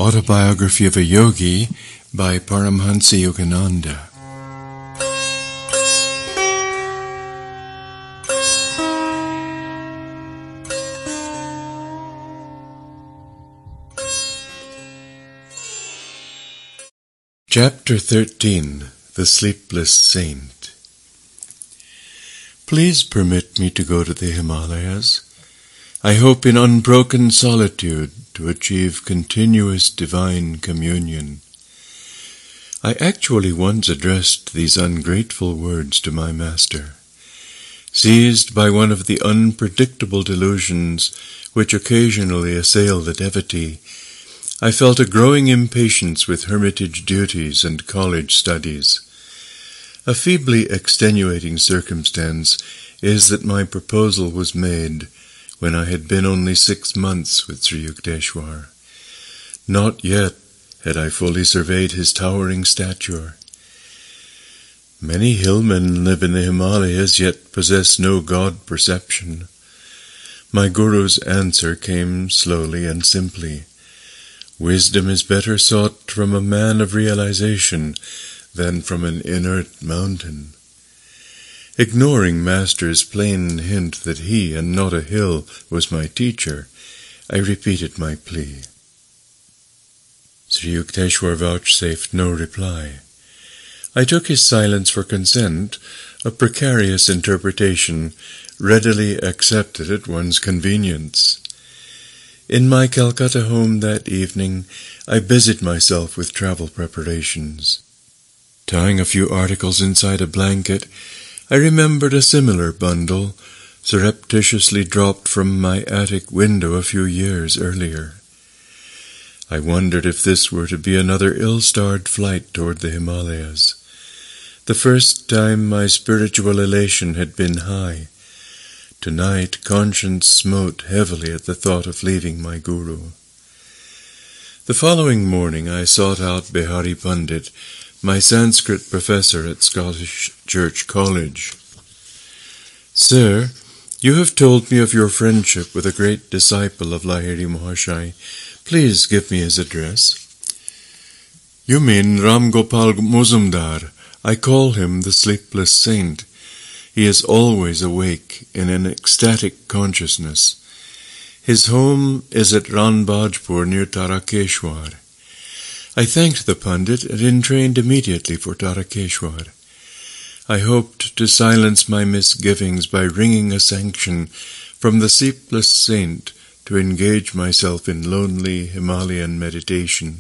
Autobiography of a Yogi by Paramhansa Yogananda. Chapter 13. The Sleepless Saint. Please permit me to go to the Himalayas. I hope in unbroken solitude to achieve continuous divine communion. I actually once addressed these ungrateful words to my master. Seized by one of the unpredictable delusions which occasionally assail the devotee, I felt a growing impatience with hermitage duties and college studies. A feebly extenuating circumstance is that my proposal was made when I had been only 6 months with Sri Yukteswar. Not yet had I fully surveyed his towering stature. Many hillmen live in the Himalayas, yet possess no God perception. My Guru's answer came slowly and simply. Wisdom is better sought from a man of realization than from an inert mountain. Ignoring Master's plain hint that he and not a hill was my teacher, I repeated my plea. Sri Yukteswar vouchsafed no reply. I took his silence for consent, a precarious interpretation readily accepted at one's convenience. In my Calcutta home that evening, I busied myself with travel preparations. Tying a few articles inside a blanket, I remembered a similar bundle, surreptitiously dropped from my attic window a few years earlier. I wondered if this were to be another ill-starred flight toward the Himalayas. The first time my spiritual elation had been high. Tonight conscience smote heavily at the thought of leaving my Guru. The following morning I sought out Bihari Pandit, my Sanskrit professor at Scottish Church College. Sir, you have told me of your friendship with a great disciple of Lahiri Mahashai. Please give me his address. You mean Ramgopal Muzumdar. I call him the Sleepless Saint. He is always awake in an ecstatic consciousness. His home is at Ranbajpur near Tarakeshwar. I thanked the Pandit and entrained immediately for Tarakeshwar. I hoped to silence my misgivings by wringing a sanction from the Sleepless Saint to engage myself in lonely Himalayan meditation.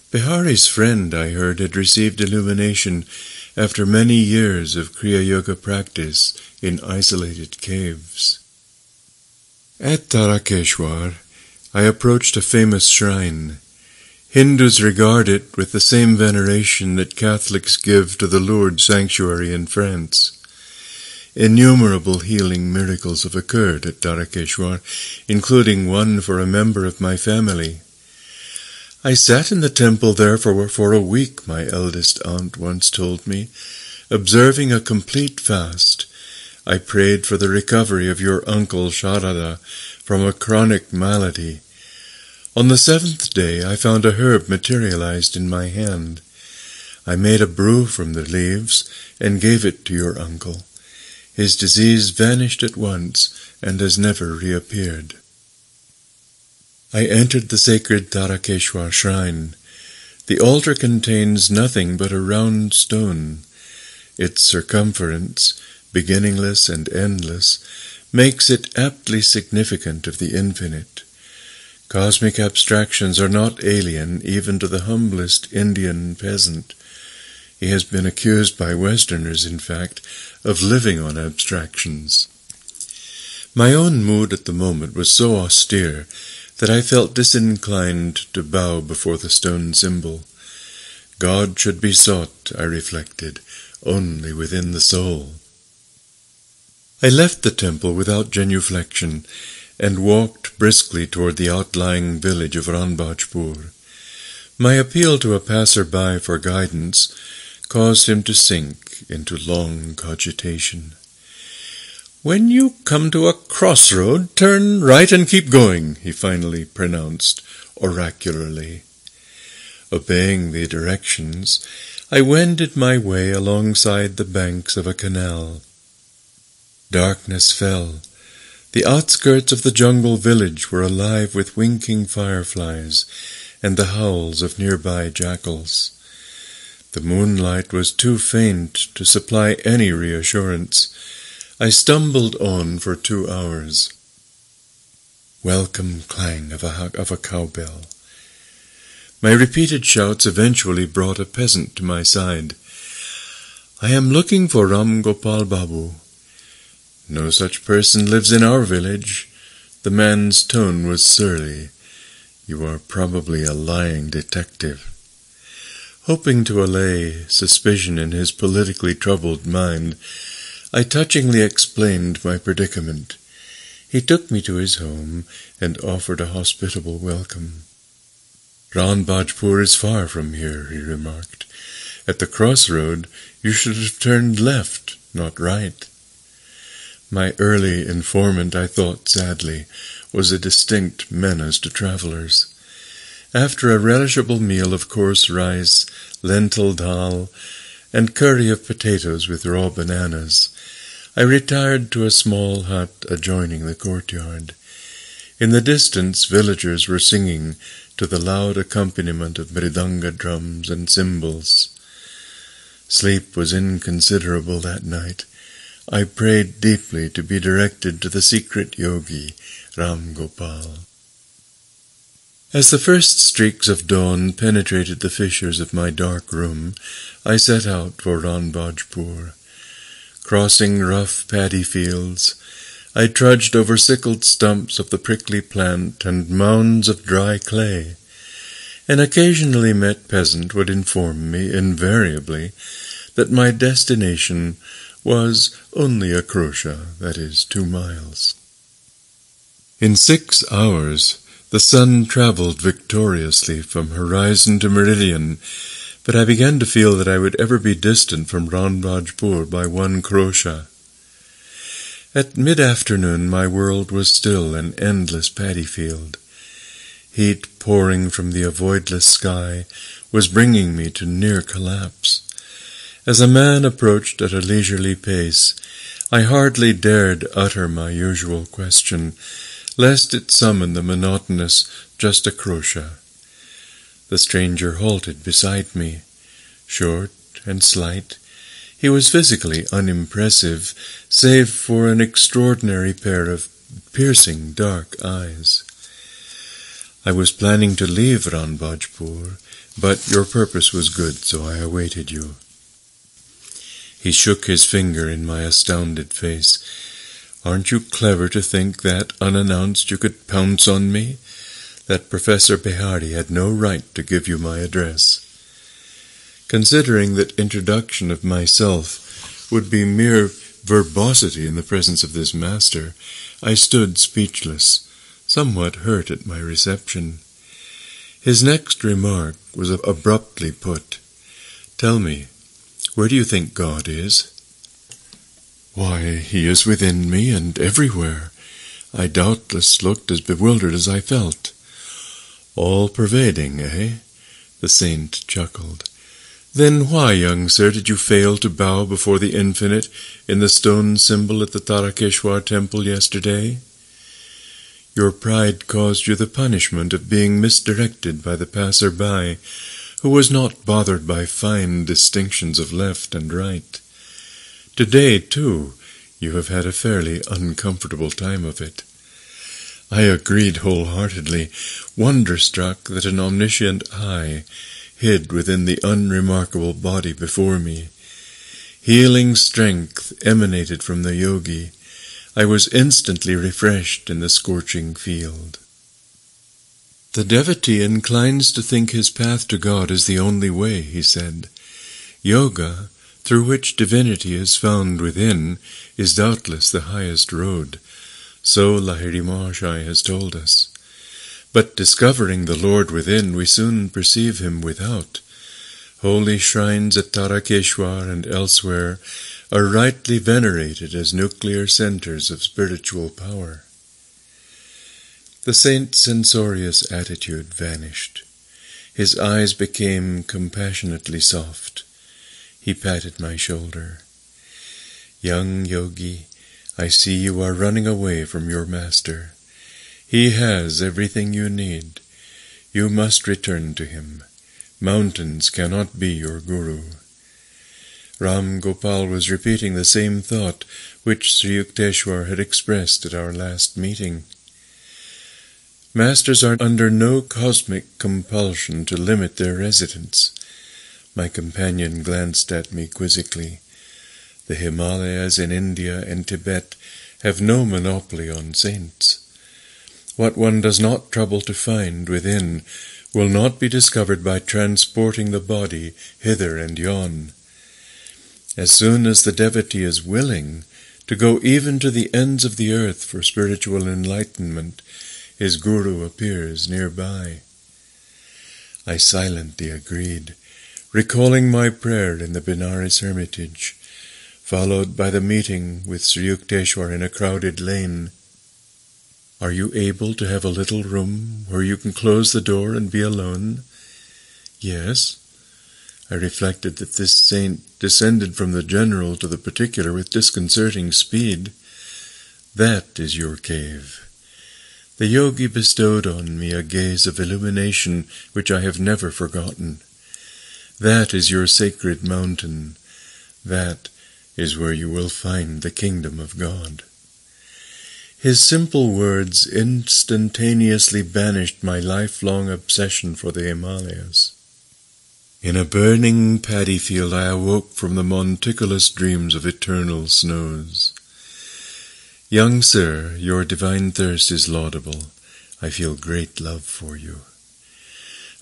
Bihari's friend, I heard, had received illumination after many years of Kriya Yoga practice in isolated caves. At Tarakeshwar, I approached a famous shrine. Hindus regard it with the same veneration that Catholics give to the Lourdes sanctuary in France. Innumerable healing miracles have occurred at Tarakeshwar, including one for a member of my family. I sat in the temple there for a week, my eldest aunt once told me, observing a complete fast. I prayed for the recovery of your uncle Sharada from a chronic malady. On the 7th day I found a herb materialized in my hand. I made a brew from the leaves and gave it to your uncle. His disease vanished at once and has never reappeared. I entered the sacred Tarakeshwar shrine. The altar contains nothing but a round stone. Its circumference, beginningless and endless, makes it aptly significant of the infinite. Cosmic abstractions are not alien even to the humblest Indian peasant. He has been accused by Westerners, in fact, of living on abstractions. My own mood at the moment was so austere that I felt disinclined to bow before the stone symbol. God should be sought, I reflected, only within the soul. I left the temple without genuflection and walked briskly toward the outlying village of Ranbajpur. My appeal to a passer-by for guidance caused him to sink into long cogitation. "When you come to a crossroad, turn right and keep going," he finally pronounced oracularly. Obeying the directions, I wended my way alongside the banks of a canal. Darkness fell. The outskirts of the jungle village were alive with winking fireflies and the howls of nearby jackals. The moonlight was too faint to supply any reassurance. I stumbled on for 2 hours. Welcome clang of a cowbell. My repeated shouts eventually brought a peasant to my side. "I am looking for Ramgopal Babu." "No such person lives in our village." The man's tone was surly. "You are probably a lying detective." Hoping to allay suspicion in his politically troubled mind, I touchingly explained my predicament. He took me to his home and offered a hospitable welcome. "Ranbajpur is far from here," he remarked. "At the crossroad, you should have turned left, not right." My early informant, I thought sadly, was a distinct menace to travelers. After a relishable meal of coarse rice, lentil dal, and curry of potatoes with raw bananas, I retired to a small hut adjoining the courtyard. In the distance, villagers were singing to the loud accompaniment of mridanga drums and cymbals. Sleep was inconsiderable that night. I prayed deeply to be directed to the secret Yogi, Ramgopal. As the first streaks of dawn penetrated the fissures of my dark room, I set out for Ranbajpur. Crossing rough paddy fields, I trudged over sickled stumps of the prickly plant and mounds of dry clay. An occasionally met peasant would inform me, invariably, that my destination was only a krosha, that is, 2 miles. In 6 hours, the sun traveled victoriously from horizon to meridian, but I began to feel that I would ever be distant from Ranbajpur by 1 krosha. At mid-afternoon my world was still an endless paddy field. Heat pouring from the avoidless sky was bringing me to near collapse. As a man approached at a leisurely pace, I hardly dared utter my usual question, lest it summon the monotonous "just a krosha." The stranger halted beside me. Short and slight, he was physically unimpressive, save for an extraordinary pair of piercing dark eyes. "I was planning to leave Ranbajpur, but your purpose was good, so I awaited you." He shook his finger in my astounded face. "Aren't you clever to think that, unannounced, you could pounce on me? That Professor Behari had no right to give you my address." Considering that introduction of myself would be mere verbosity in the presence of this master, I stood speechless, somewhat hurt at my reception. His next remark was abruptly put. "Tell me, where do you think God is?" "Why, he is within me and everywhere." I doubtless looked as bewildered as I felt. "All-pervading, eh?" The saint chuckled. "Then why, young sir, did you fail to bow before the infinite in the stone symbol at the Tarakeshwar temple yesterday? Your pride caused you the punishment of being misdirected by the passer-by, who was not bothered by fine distinctions of left and right. Today, too, you have had a fairly uncomfortable time of it." I agreed wholeheartedly, wonder-struck that an omniscient eye hid within the unremarkable body before me. Healing strength emanated from the yogi. I was instantly refreshed in the scorching field. "The devotee inclines to think his path to God is the only way," he said. "Yoga, through which divinity is found within, is doubtless the highest road. So Lahiri Mahashai has told us. But discovering the Lord within, we soon perceive him without. Holy shrines at Tarakeshwar and elsewhere are rightly venerated as nuclear centers of spiritual power. The saint's censorious attitude vanished. His eyes became compassionately soft. He patted my shoulder. Young Yogi, I see you are running away from your master. He has everything you need. You must return to him. Mountains cannot be your guru. Ramgopal was repeating the same thought which Sri Yukteswar had expressed at our last meeting. Masters are under no cosmic compulsion to limit their residence. My companion glanced at me quizzically. The Himalayas in India and Tibet have no monopoly on saints. What one does not trouble to find within will not be discovered by transporting the body hither and yon. As soon as the devotee is willing to go even to the ends of the earth for spiritual enlightenment, his guru appears nearby. I silently agreed, recalling my prayer in the Benares hermitage, followed by the meeting with Sri Yukteswar in a crowded lane. Are you able to have a little room where you can close the door and be alone? Yes. I reflected that this saint descended from the general to the particular with disconcerting speed. That is your cave. The yogi bestowed on me a gaze of illumination which I have never forgotten. That is your sacred mountain. That is where you will find the kingdom of God. His simple words instantaneously banished my lifelong obsession for the Himalayas. In a burning paddy field I awoke from the monticulous dreams of eternal snows. Young sir, your divine thirst is laudable. I feel great love for you.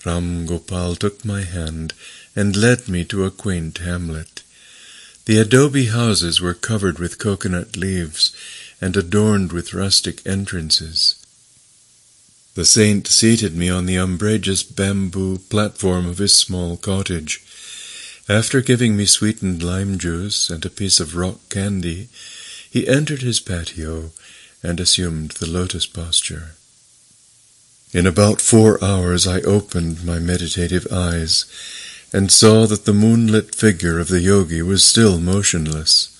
Ramgopal took my hand and led me to a quaint hamlet. The adobe houses were covered with coconut leaves and adorned with rustic entrances. The saint seated me on the umbrageous bamboo platform of his small cottage. After giving me sweetened lime juice and a piece of rock candy, he entered his patio and assumed the lotus posture. In about 4 hours I opened my meditative eyes and saw that the moonlit figure of the yogi was still motionless.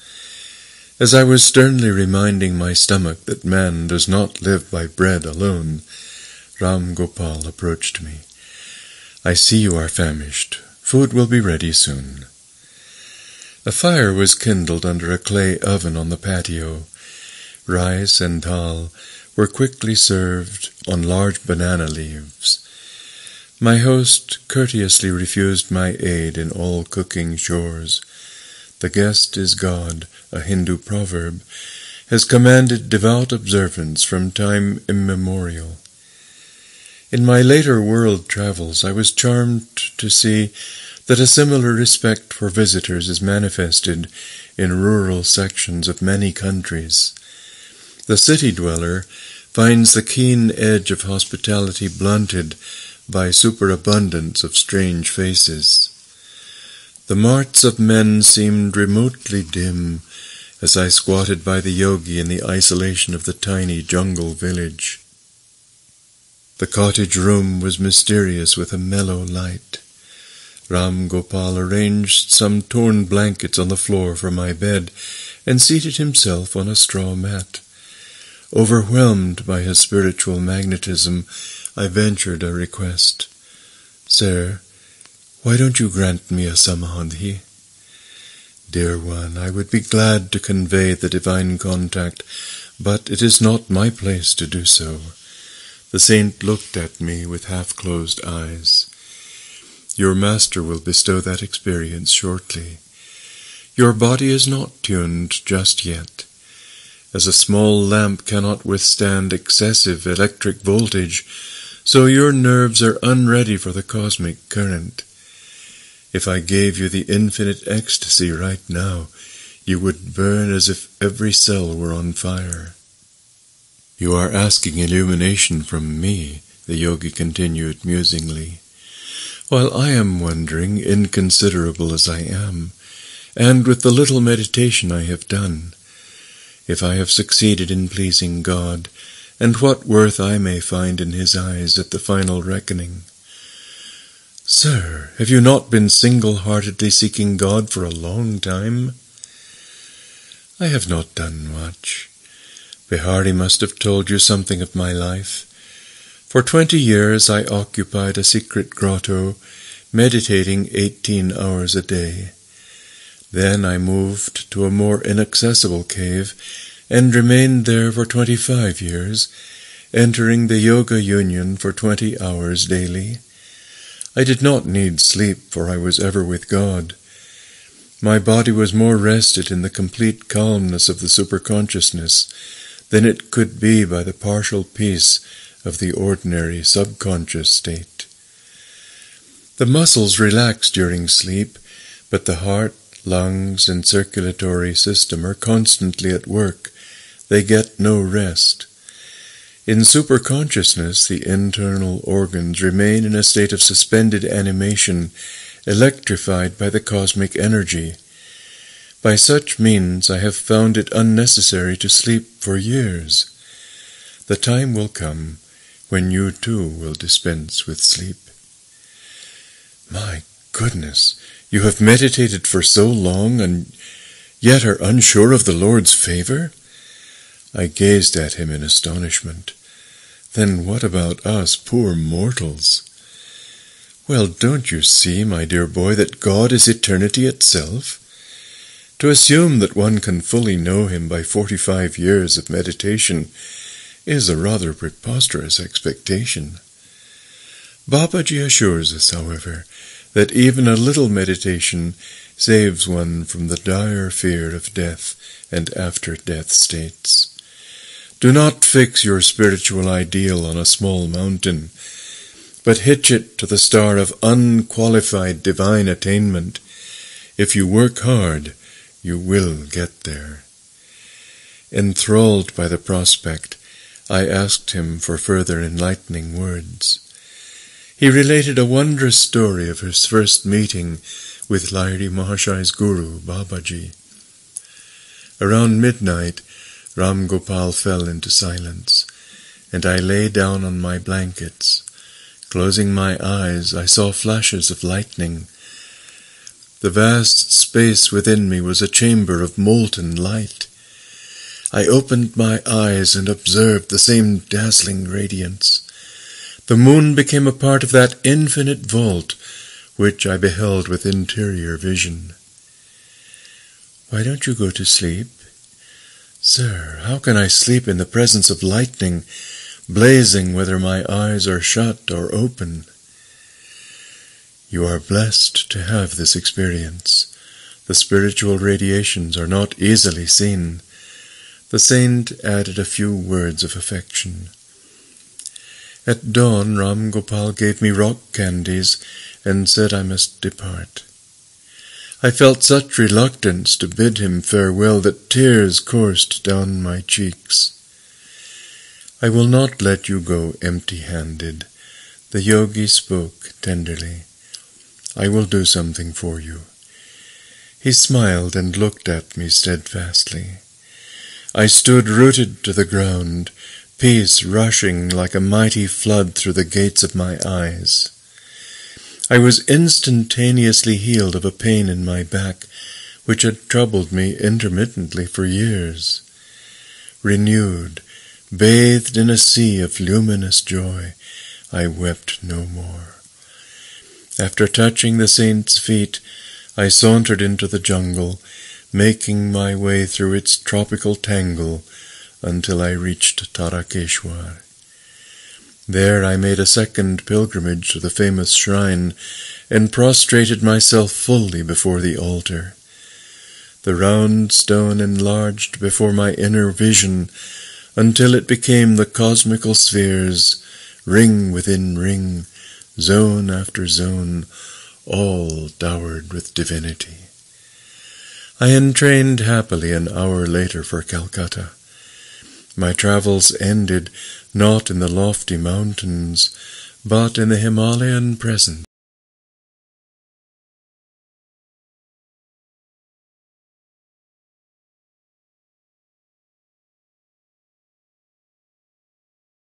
As I was sternly reminding my stomach that man does not live by bread alone, Ramgopal approached me. I see you are famished. Food will be ready soon. A fire was kindled under a clay oven on the patio. Rice and dal were quickly served on large banana leaves. My host courteously refused my aid in all cooking chores. The guest is God, a Hindu proverb, has commanded devout observance from time immemorial. In my later world travels, I was charmed to see that a similar respect for visitors is manifested in rural sections of many countries. The city dweller finds the keen edge of hospitality blunted by superabundance of strange faces. The marts of men seemed remotely dim as I squatted by the yogi in the isolation of the tiny jungle village. The cottage room was mysterious with a mellow light. Ramgopal arranged some torn blankets on the floor for my bed and seated himself on a straw mat. Overwhelmed by his spiritual magnetism, I ventured a request. Sir, why don't you grant me a samahandi? Dear one, I would be glad to convey the divine contact, but it is not my place to do so. The saint looked at me with half-closed eyes. Your master will bestow that experience shortly. Your body is not tuned just yet. As a small lamp cannot withstand excessive electric voltage, so your nerves are unready for the cosmic current. If I gave you the infinite ecstasy right now, you would burn as if every cell were on fire. You are asking illumination from me, the yogi continued musingly. While I am wondering, inconsiderable as I am, and with the little meditation I have done, if I have succeeded in pleasing God, and what worth I may find in his eyes at the final reckoning. Sir, have you not been single-heartedly seeking God for a long time? I have not done much. Bihari must have told you something of my life. For 20 years I occupied a secret grotto, meditating 18 hours a day. Then I moved to a more inaccessible cave, and remained there for 25 years, entering the Yoga Union for 20 hours daily. I did not need sleep, for I was ever with God. My body was more rested in the complete calmness of the superconsciousness than it could be by the partial peace of the ordinary subconscious state. The muscles relax during sleep, but the heart, lungs, and circulatory system are constantly at work. They get no rest. In superconsciousness, the internal organs remain in a state of suspended animation, electrified by the cosmic energy. By such means I have found it unnecessary to sleep for years. The time will come when you too will dispense with sleep. My goodness, you have meditated for so long and yet are unsure of the Lord's favor? I gazed at him in astonishment. Then what about us poor mortals? Well, don't you see, my dear boy, that God is eternity itself? To assume that one can fully know him by 45 years of meditation is a rather preposterous expectation. Babaji assures us, however, that even a little meditation saves one from the dire fear of death and after-death states. Do not fix your spiritual ideal on a small mountain, but hitch it to the star of unqualified divine attainment. If you work hard, you will get there. Enthralled by the prospect, I asked him for further enlightening words. He related a wondrous story of his first meeting with Lahiri Mahashai's guru, Babaji. Around midnight, Ramgopal fell into silence, and I lay down on my blankets. Closing my eyes, I saw flashes of lightning. The vast space within me was a chamber of molten light. I opened my eyes and observed the same dazzling radiance. The moon became a part of that infinite vault which I beheld with interior vision. Why don't you go to sleep? Sir, how can I sleep in the presence of lightning, blazing whether my eyes are shut or open? You are blessed to have this experience. The spiritual radiations are not easily seen. The saint added a few words of affection. At dawn, Ramgopal gave me rock candies and said I must depart. I felt such reluctance to bid him farewell that tears coursed down my cheeks. I will not let you go empty-handed. The yogi spoke tenderly. I will do something for you. He smiled and looked at me steadfastly. I stood rooted to the ground, peace rushing like a mighty flood through the gates of my eyes. I was instantaneously healed of a pain in my back, which had troubled me intermittently for years. Renewed, bathed in a sea of luminous joy, I wept no more. After touching the saint's feet, I sauntered into the jungle, making my way through its tropical tangle until I reached Tarakeshwar. There I made a second pilgrimage to the famous shrine and prostrated myself fully before the altar. The round stone enlarged before my inner vision until it became the cosmical spheres, ring within ring, zone after zone, all dowered with divinity. I entrained happily an hour later for Calcutta. My travels ended not in the lofty mountains, but in the Himalayan presence.